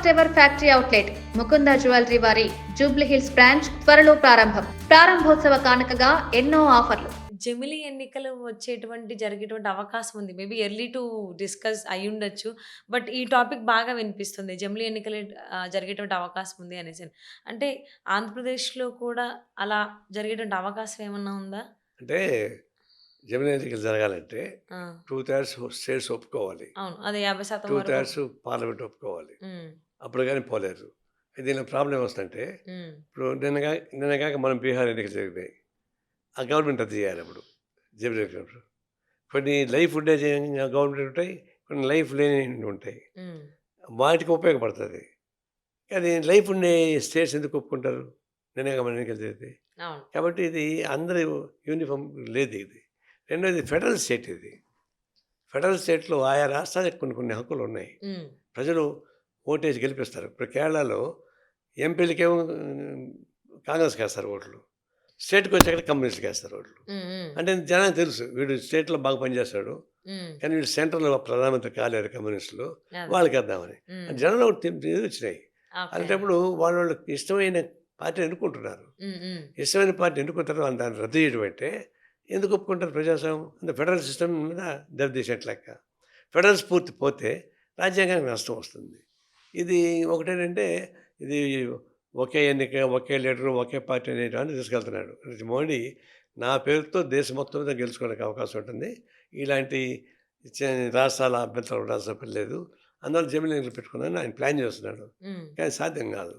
First ever factory outlet Mukunda jewellery వారి Jubilee hills branch త్వరలో ప్రారంభోత్సవ కానుకగా ఎన్నో ఆఫర్లు. జమిలీ ఎన్నికలు జరిగేటువంటి అవకాశం ఉంది. మేబీ ఎర్లీ టు డిస్కస్ అయ్యుండొచ్చు. బట్ ఈ టాపిక్ బాగా వినిపిస్తుంది. జమిలీ ఎన్నికలు జరిగేటువంటి అవకాశం ఉంది అనేసి. అంటే ఆంధ్రప్రదేశ్‌లో కూడా అలా జరిగేటువంటి అవకాశం ఏమన్నా ఉందా? అంటే జమిలీ ఎన్నికలు జరగాలంటే ఆ! 2/3 స్టేట్స్ ఒప్పుకోవాలి. అవును. అదే 50% వరకు. 2/3 పార్లమెంట్ ఒప్పుకోవాలి. హ్మ్. అప్పుడు గాని పోలేరు. దీనిలో ప్రాబ్లమ్ ఏమొస్తుందంటే హ్మ్. ఇప్పుడు నిన్నగాక మనం బీహార్ ఎన్నికలు జరిగినాయి. ఆ గవర్నమెంట్ రద్దు చేయాలి అప్పుడు జమిలీ ఎన్నికలు. కొన్ని లైఫ్ ఉండే గవర్నమెంట్ ఉంటాయి. కొన్ని లైఫ్ లేనివి ఉంటాయి. హ్మ్. వాటికి ఉపయోగపడుతుంది. కానీ లైఫ్ ఉండే స్టేట్స్ ఎందుకు ఒప్పుకుంటారు? నిన్నగా మన ఎన్నికలు జరిగితే. అవును. కాబట్టి ఇది అందరూ యూనిఫామ్ లేదు ఇది. రెండోది ఫెడరల్ స్టేట్ ఇది. ఫెడరల్ స్టేట్‌లో ఆయా రాష్ట్రాలకు కొన్ని హక్కులు ఉన్నాయి. హ్మ్. ప్రజలు ఓటేసి గెలిపిస్తారు. ఇప్పుడు కేరళలో ఎంపీలకేమో కాంగ్రెస్‌కేస్తారు ఓట్లు. స్టేట్‌కి వచ్చాక కమ్యూనిస్ట్‌కేస్తారు ఓట్లు. హ్మ్. హ్మ్. అంటే జనానికి తెలుసు వీడు స్టేట్‌లో బాగా పనిచేస్తాడు. హ్మ్. కానీ వీడు సెంట్రల్‌లో ప్రధానమంత్రి కాలేరు కమ్యూనిస్టులు. అదే. వాళ్ళకేద్దామని. హ్మ్. జనంలో ఇది వచ్చినాయి. ఓకే. అలాంటప్పుడు వాళ్ళకి ఇష్టమైన పార్టీని ఎన్నుకుంటున్నారు. హ్మ్. హ్మ్. ఇష్టమైన పార్టీ ఎన్నుకుంటారు దాన్ని రద్దు చేయడం అంటే ఎందుకు ఒప్పుకుంటారు ప్రజాస్వామ్యం? అంటే ఫెడరల్ సిస్టమ్ మీద దెబ్బతీసేట్టు లెక్క. ఫెడరల్ స్ఫూర్తి పోతే రాజ్యాంగానికి నష్టం వస్తుంది. ఇది ఒకటేంటంటే ఇది ఒకే ఎన్నిక, ఒకే లీడరు, ఒకే పార్టీ అనేదాన్ని తీసుకెళ్తున్నాడు. మోడీ నా పేరుతో దేశం మొత్తం మీద గెలుచుకోవడానికి అవకాశం ఉంటుంది. ఇలాంటి చే రాష్ట్రాల అభ్యంతరం ఉండాల్సిన పని లేదు. అందువల్ల జమిలీ ఎన్నికలు పెట్టుకుందామని ఆయన ప్లాన్ చేస్తున్నాడు. హ్మ్. కానీ సాధ్యం కాదు.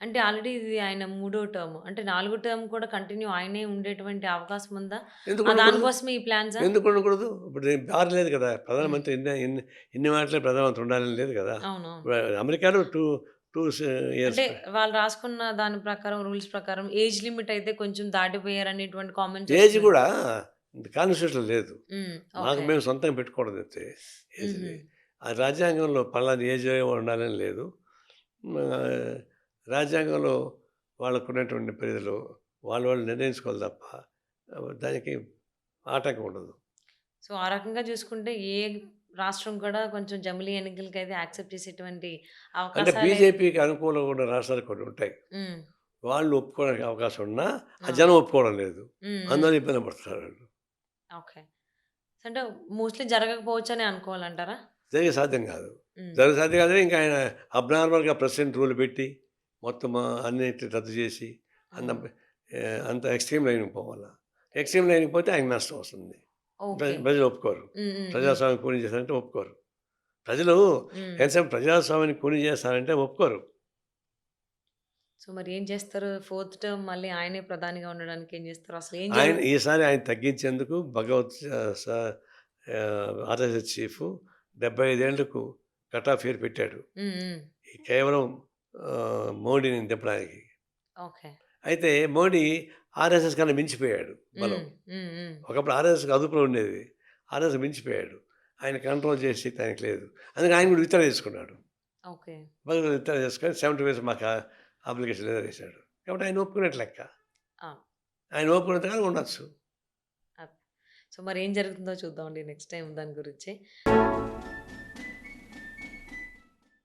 అంటే ఆల్రెడీ ఇది ఆయన మూడో టర్మ్. అంటే నాలుగో టర్మ్ కూడా కంటిన్యూ ఆయనే ఉండేటువంటి అవకాశం ఉందా? ఎందుకు ఉండకూడదు? దానికోసమే ఈ ప్లాన్సా? ఎందుకు ఉండకూడదు? ఇప్పుడు బార్ లేదు కదా! హ్మ్. ప్రధానమంత్రి ఇన్ని మాటలే ప్రధానమంత్రి ఉండాలని లేదు కదా! అవునవును. ఇప్పుడు అమెరికాలో 2 ఇయర్స్ అంటే వాళ్ళు రాసుకున్న దాని ప్రకారం రూల్స్ ప్రకారం ఏజ్ లిమిట్ అయితే కొంచెం దాటిపోయారనేటువంటి కామెంట్స్ ఏజ్ వస్తున్నాయి. కూడా కాన్స్టిట్యూషన్‌లో లేదు. హ్మ్. మాకు ఓకే. మేము సొంతంగా పెట్టుకోవడం తప్పితే హుహు. ఏజ్‌ని. ఆ రాజ్యాంగంలో పలానా ఏజ్ ఉండాలని లేదు. ఆహ్, రాజ్యాంగంలో వాళ్ళకున్నటువంటి పరిధిలో వాళ్ళు నిర్ణయించుకోవాలి తప్ప దానికి ఆటంకం ఉండదు. సో, ఆ రకంగా చూసుకుంటే ఏ రాష్ట్రం కూడా కొంచెం జమిలీ ఎన్నికలకైతే యాక్సెప్ట్ చేసేటువంటి అంటే అవకాశాలైతే. బీజేపీకి అనుకూలంగా ఉన్న రాష్ట్రాలు కొన్ని ఉంటాయి. హ్మ్. వాళ్ళు ఒప్పుకోవడానికి అవకాశం ఉన్నా, ఆ ఆ! జనం ఒప్పుకోవడం లేదు. హ్మ్. హ్మ్. అందువల్ల ఇబ్బంది పడుతున్నారు వాళ్ళు. ఓకే. అంటే మోస్ట్‌లీ జరగకపోవచ్చనే అనుకోవాలంటారా? జరిగే సాధ్యం కాదు. హ్మ్. జరిగే సాధ్యం కాదని ఇంకా ఆయన అబ్నార్మల్‌గా ప్రెసిడెంట్ రూల్ పెట్టి, మొత్తం అన్నిటిని రద్దు చేసి, అంత హ్మ్. అంత ఎక్స్‌ట్రీమ్ లైన్‌కి పోవాల. ఎక్స్‌ట్రీమ్ లైన్‌కి పోతే ఆయనకి నష్టం వస్తుంది. ఓకే. ప్రజలు ఒప్పుకోరు. హ్మ్. హ్మ్. హ్మ్. ప్రజాస్వామ్యం కూని చేశారంటే ఒప్పుకోరు. ప్రజలు హ్మ్. ఎంతసేపు ప్రజాస్వామ్యాన్ని కూని చేస్తారంటే ఒప్పుకోరు. సో, మరి ఏం చేస్తారు? ఫోర్త్ టర్మ్ మళ్ళీ ఆయనే ప్రధానిగా ఉండడానికి ఏం చేస్తారు? అసలు ఏం ఈసారి ఆయన తగ్గించేందుకు భగవత్ స ఆర్ఎస్ఎస్ చీఫ్ 75 ఏళ్లకు కట్ ఆఫ్ ఇయర్ పెట్టాడు. హ్మ్. హ్మ్. ఈ కేవలం మోడీని దింపడానికి. ఓకే. అయితే మోడీ ఆర్ఎస్ఎస్ కన్నా మించిపోయాడు బలం. హ్మ్. హ్మ్. హ్మ్. ఒకప్పుడు ఆర్ఎస్ఎస్‌కి అదుపులో ఉండేది. ఆర్ఎస్ఎస్ మించిపోయాడు. ఆయన కంట్రోల్ చేసే శక్తి ఆయనకి లేదు. అందుకని ఆయన కూడా విత్డ్రా చేసుకున్నాడు. ఓకే. విత్డ్రా చేసుకొని 70 డేస్ మాకు అప్లికేషన్ ఏదో వేసాడు. కాబట్టి ఆయన ఒప్పుకున్నట్టు లెక్క. ఆ! ఆయన ఒప్పుకున్నంత కాలం ఉండొచ్చు. అదే. సో, మరి ఏం జరుగుతుందో చూద్దామండి నెక్స్ట్ టైమ్ దాని గురించి.